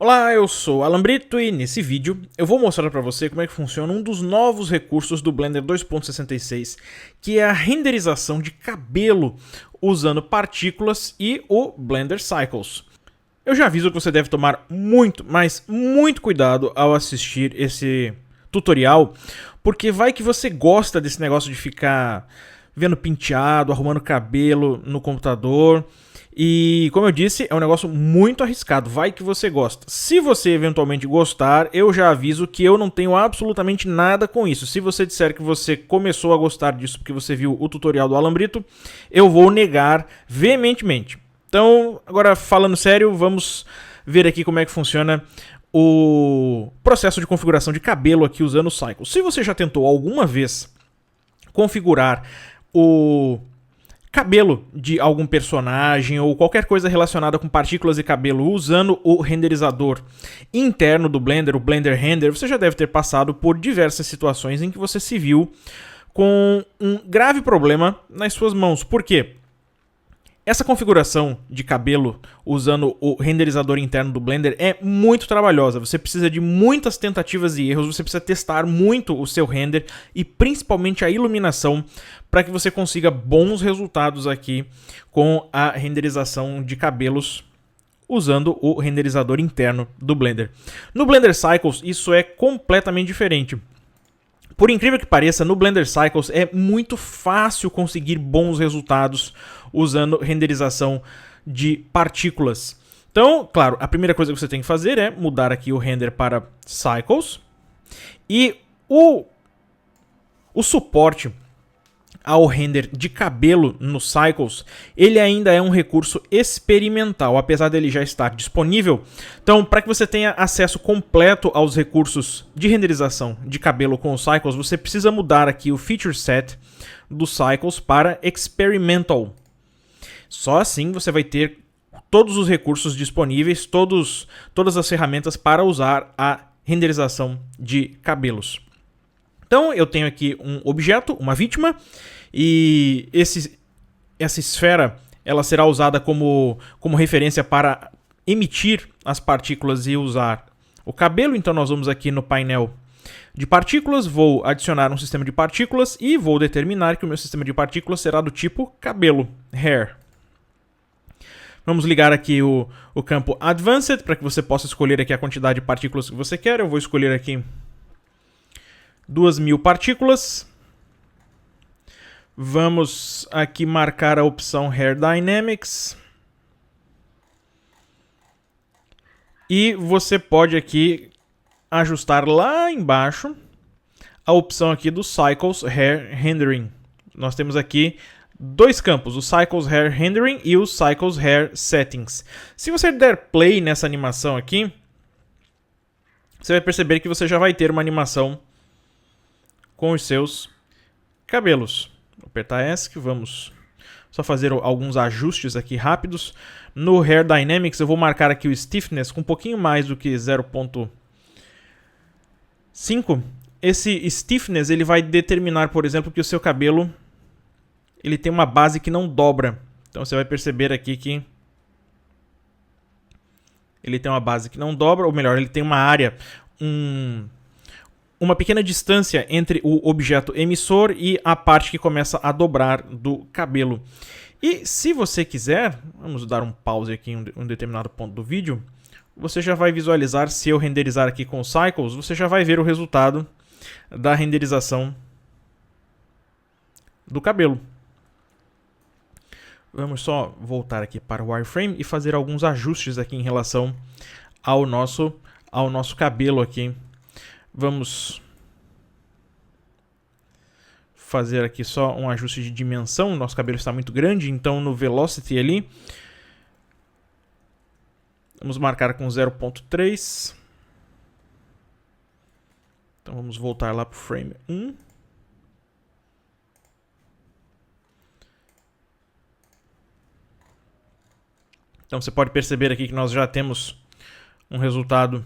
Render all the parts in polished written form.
Olá, eu sou Alan Brito e nesse vídeo eu vou mostrar para você como é que funciona um dos novos recursos do Blender 2.66, que é a renderização de cabelo usando partículas e o Blender Cycles. Eu já aviso que você deve tomar muito, mas muito cuidado ao assistir esse tutorial, porque vai que você gosta desse negócio de ficar vendo penteado, arrumando cabelo no computador. E, como eu disse, é um negócio muito arriscado, vai que você gosta. Se você eventualmente gostar, eu já aviso que eu não tenho absolutamente nada com isso. Se você disser que você começou a gostar disso porque você viu o tutorial do Alan Brito, eu vou negar veementemente. Então, agora falando sério, vamos ver aqui como é que funciona o processo de configuração de cabelo aqui usando o Cycle. Se você já tentou alguma vez configurar o cabelo de algum personagem ou qualquer coisa relacionada com partículas e cabelo usando o renderizador interno do Blender, o Blender Render, você já deve ter passado por diversas situações em que você se viu com um grave problema nas suas mãos. Por quê? Essa configuração de cabelo usando o renderizador interno do Blender é muito trabalhosa. Você precisa de muitas tentativas e erros, você precisa testar muito o seu render e principalmente a iluminação para que você consiga bons resultados aqui com a renderização de cabelos usando o renderizador interno do Blender. No Blender Cycles isso é completamente diferente. Por incrível que pareça, no Blender Cycles é muito fácil conseguir bons resultados usando renderização de partículas. Então, claro, a primeira coisa que você tem que fazer é mudar aqui o render para Cycles. E o suporte ao render de cabelo no Cycles, ele ainda é um recurso experimental, apesar dele já estar disponível. Então, para que você tenha acesso completo aos recursos de renderização de cabelo com o Cycles, você precisa mudar aqui o feature set do Cycles para Experimental. Só assim você vai ter todos os recursos disponíveis, todas as ferramentas para usar a renderização de cabelos. Então, eu tenho aqui um objeto, uma vítima, e essa esfera ela será usada como referência para emitir as partículas e usar o cabelo. Então, nós vamos aqui no painel de partículas, vou adicionar um sistema de partículas e vou determinar que o meu sistema de partículas será do tipo cabelo, hair. Vamos ligar aqui o campo Advanced para que você possa escolher aqui a quantidade de partículas que você quer. Eu vou escolher aqui 2.000 partículas. Vamos aqui marcar a opção Hair Dynamics. E você pode aqui ajustar lá embaixo a opção aqui do Cycles Hair Rendering. Nós temos aqui dois campos, o Cycles Hair Rendering e o Cycles Hair Settings. Se você der play nessa animação aqui, você vai perceber que você já vai ter uma animação com os seus cabelos. Vou apertar ESC, vamos só fazer alguns ajustes aqui rápidos. No Hair Dynamics eu vou marcar aqui o Stiffness com um pouquinho mais do que 0.5. Esse Stiffness ele vai determinar, por exemplo, que o seu cabelo ele tem uma base que não dobra. Então você vai perceber aqui que ele tem uma base que não dobra, ou melhor, ele tem uma área, uma pequena distância entre o objeto emissor e a parte que começa a dobrar do cabelo. E se você quiser, vamos dar um pause aqui em um determinado ponto do vídeo, você já vai visualizar, se eu renderizar aqui com os Cycles, você já vai ver o resultado da renderização do cabelo. Vamos só voltar aqui para o wireframe e fazer alguns ajustes aqui em relação ao nosso cabelo aqui. Vamos fazer aqui só um ajuste de dimensão. Nosso cabelo está muito grande, então no Velocity ali, vamos marcar com 0.3. Então vamos voltar lá para o frame 1. Então você pode perceber aqui que nós já temos um resultado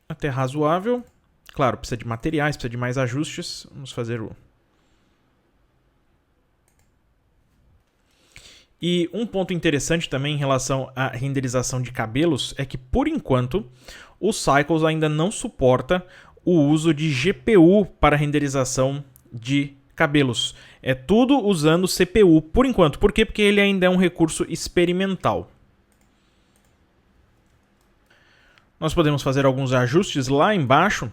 até razoável. Claro, precisa de materiais, precisa de mais ajustes. Vamos fazer o E um ponto interessante também em relação à renderização de cabelos é que, por enquanto, o Cycles ainda não suporta o uso de GPU para renderização de cabelos. É tudo usando CPU por enquanto. Por quê? Porque ele ainda é um recurso experimental. Nós podemos fazer alguns ajustes lá embaixo.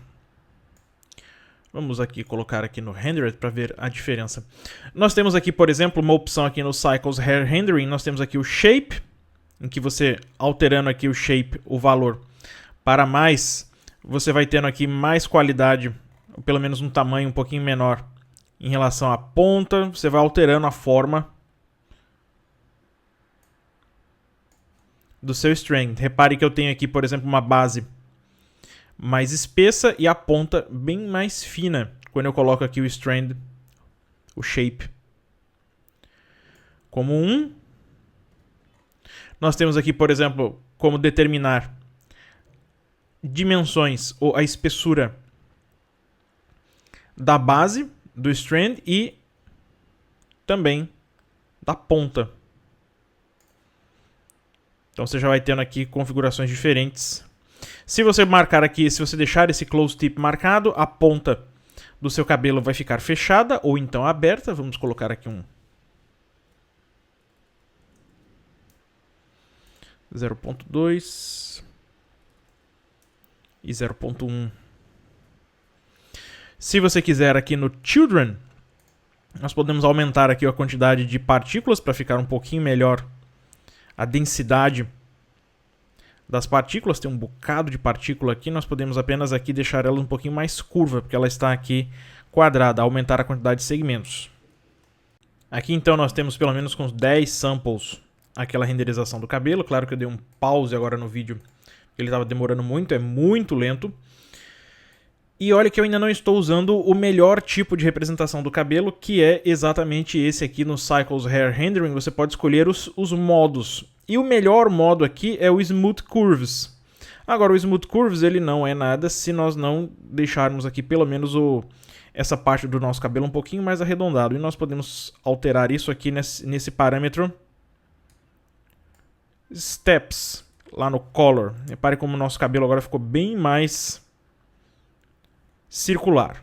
Vamos aqui colocar aqui no Rendered para ver a diferença. Nós temos aqui, por exemplo, uma opção aqui no Cycles Hair Rendering. Nós temos aqui o Shape, em que você, alterando aqui o Shape, o valor para mais, você vai tendo aqui mais qualidade, ou pelo menos um tamanho um pouquinho menor em relação à ponta. Você vai alterando a forma do seu strand. Repare que eu tenho aqui, por exemplo, uma base mais espessa e a ponta bem mais fina quando eu coloco aqui o strand, o shape, como 1. Nós temos aqui, por exemplo, como determinar dimensões ou a espessura da base do strand e também da ponta. Então você já vai tendo aqui configurações diferentes. Se você marcar aqui, se você deixar esse close tip marcado, a ponta do seu cabelo vai ficar fechada ou então aberta. Vamos colocar aqui um 0.2 e 0.1. Se você quiser aqui no Children, nós podemos aumentar aqui a quantidade de partículas para ficar um pouquinho melhor a densidade das partículas. Tem um bocado de partícula aqui, nós podemos apenas aqui deixar ela um pouquinho mais curva, porque ela está aqui quadrada, aumentar a quantidade de segmentos. Aqui então nós temos pelo menos com uns 10 samples aquela renderização do cabelo. Claro que eu dei um pause agora no vídeo, ele estava demorando muito, é muito lento. E olha que eu ainda não estou usando o melhor tipo de representação do cabelo, que é exatamente esse aqui no Cycles Hair Rendering. Você pode escolher os modos. E o melhor modo aqui é o Smooth Curves. Agora, o Smooth Curves ele não é nada se nós não deixarmos aqui pelo menos essa parte do nosso cabelo um pouquinho mais arredondado. E nós podemos alterar isso aqui nesse parâmetro Steps, lá no Color. Repare como o nosso cabelo agora ficou bem mais circular.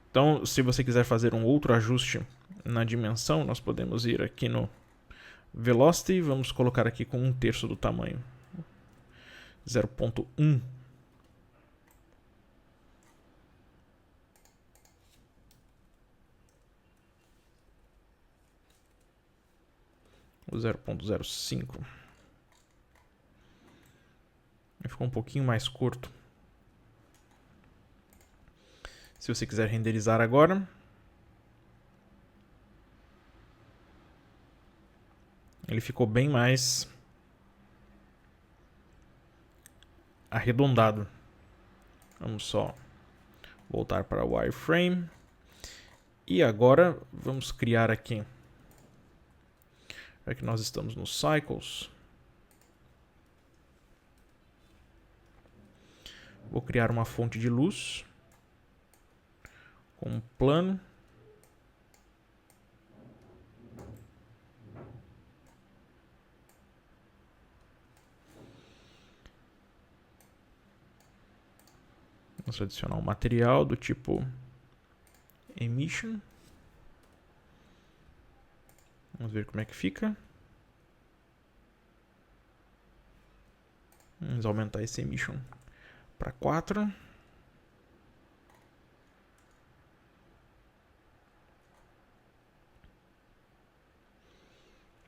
Então, se você quiser fazer um outro ajuste na dimensão, nós podemos ir aqui no Velocity, vamos colocar aqui com 1/3 do tamanho, 0.1. O 0.05. Ficou um pouquinho mais curto. Se você quiser renderizar agora, ele ficou bem mais arredondado. Vamos só voltar para o wireframe. E agora vamos criar aqui, já que nós estamos no Cycles, vou criar uma fonte de luz com um plano. Vamos adicionar um material do tipo Emission. Vamos ver como é que fica. Vamos aumentar esse Emission para 4.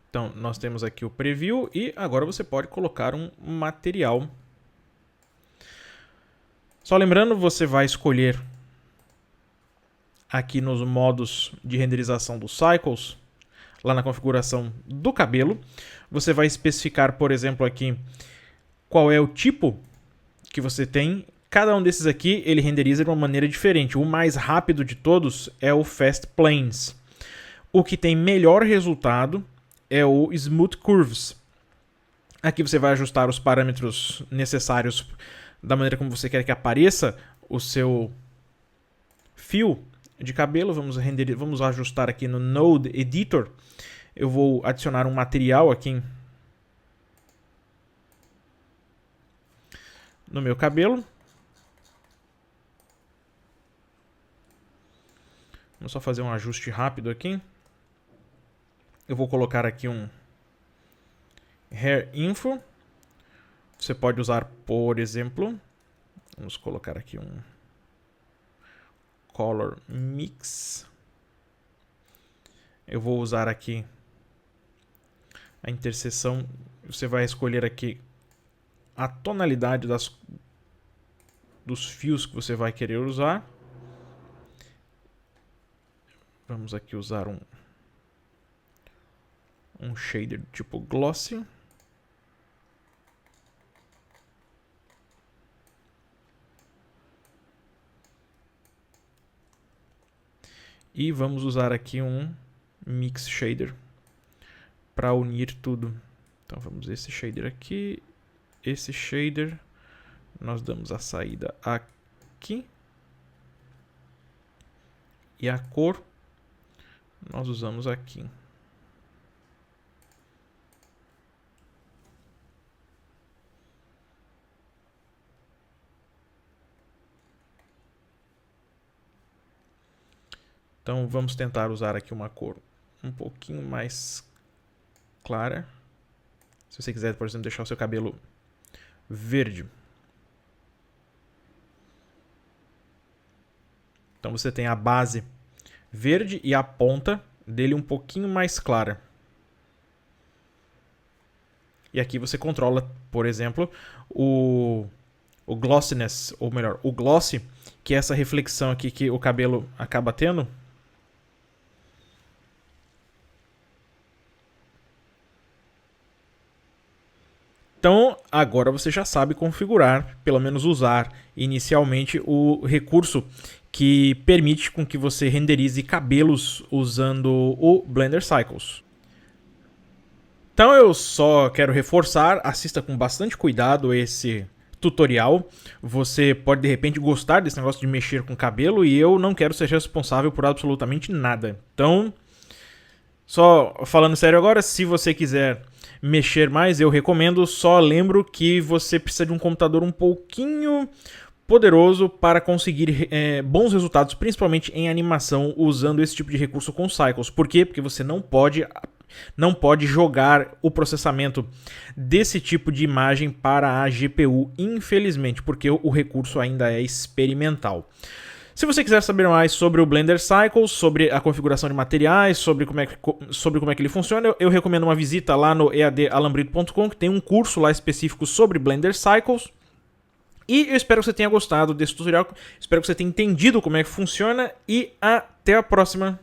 Então, nós temos aqui o preview e agora você pode colocar um material. Só lembrando, você vai escolher aqui nos modos de renderização dos Cycles, lá na configuração do cabelo, você vai especificar, por exemplo, aqui qual é o tipo que você tem. Cada um desses aqui, ele renderiza de uma maneira diferente. O mais rápido de todos é o Fast Planes. O que tem melhor resultado é o Smooth Curves. Aqui você vai ajustar os parâmetros necessários da maneira como você quer que apareça o seu fio de cabelo, vamos ajustar aqui no Node Editor. Eu vou adicionar um material aqui no meu cabelo. Vamos só fazer um ajuste rápido aqui. Eu vou colocar aqui um Hair Info. Você pode usar, por exemplo, vamos colocar aqui um Color Mix. Eu vou usar aqui a interseção. Você vai escolher aqui a tonalidade dos fios que você vai querer usar. Vamos aqui usar um shader tipo glossy. E vamos usar aqui um mix shader para unir tudo. Então vamos esse shader aqui, esse shader, nós damos a saída aqui e a cor nós usamos aqui. Então vamos tentar usar aqui uma cor um pouquinho mais clara. Se você quiser, por exemplo, deixar o seu cabelo verde. Então você tem a base verde e a ponta dele um pouquinho mais clara. E aqui você controla, por exemplo, o glossiness, ou melhor, o glossy, que é essa reflexão aqui que o cabelo acaba tendo. Então, agora você já sabe configurar, pelo menos usar inicialmente o recurso que permite com que você renderize cabelos usando o Blender Cycles. Então eu só quero reforçar, assista com bastante cuidado esse tutorial. Você pode de repente gostar desse negócio de mexer com cabelo e eu não quero ser responsável por absolutamente nada. Então, só falando sério agora, se você quiser mexer mais, eu recomendo, só lembro que você precisa de um computador um pouquinho poderoso para conseguir bons resultados, principalmente em animação, usando esse tipo de recurso com Cycles. Por quê? Porque você não pode jogar o processamento desse tipo de imagem para a GPU, infelizmente, porque o recurso ainda é experimental. Se você quiser saber mais sobre o Blender Cycles, sobre a configuração de materiais, sobre como é que ele funciona, eu recomendo uma visita lá no eadalambrito.com, que tem um curso lá específico sobre Blender Cycles. E eu espero que você tenha gostado desse tutorial, espero que você tenha entendido como é que funciona e até a próxima.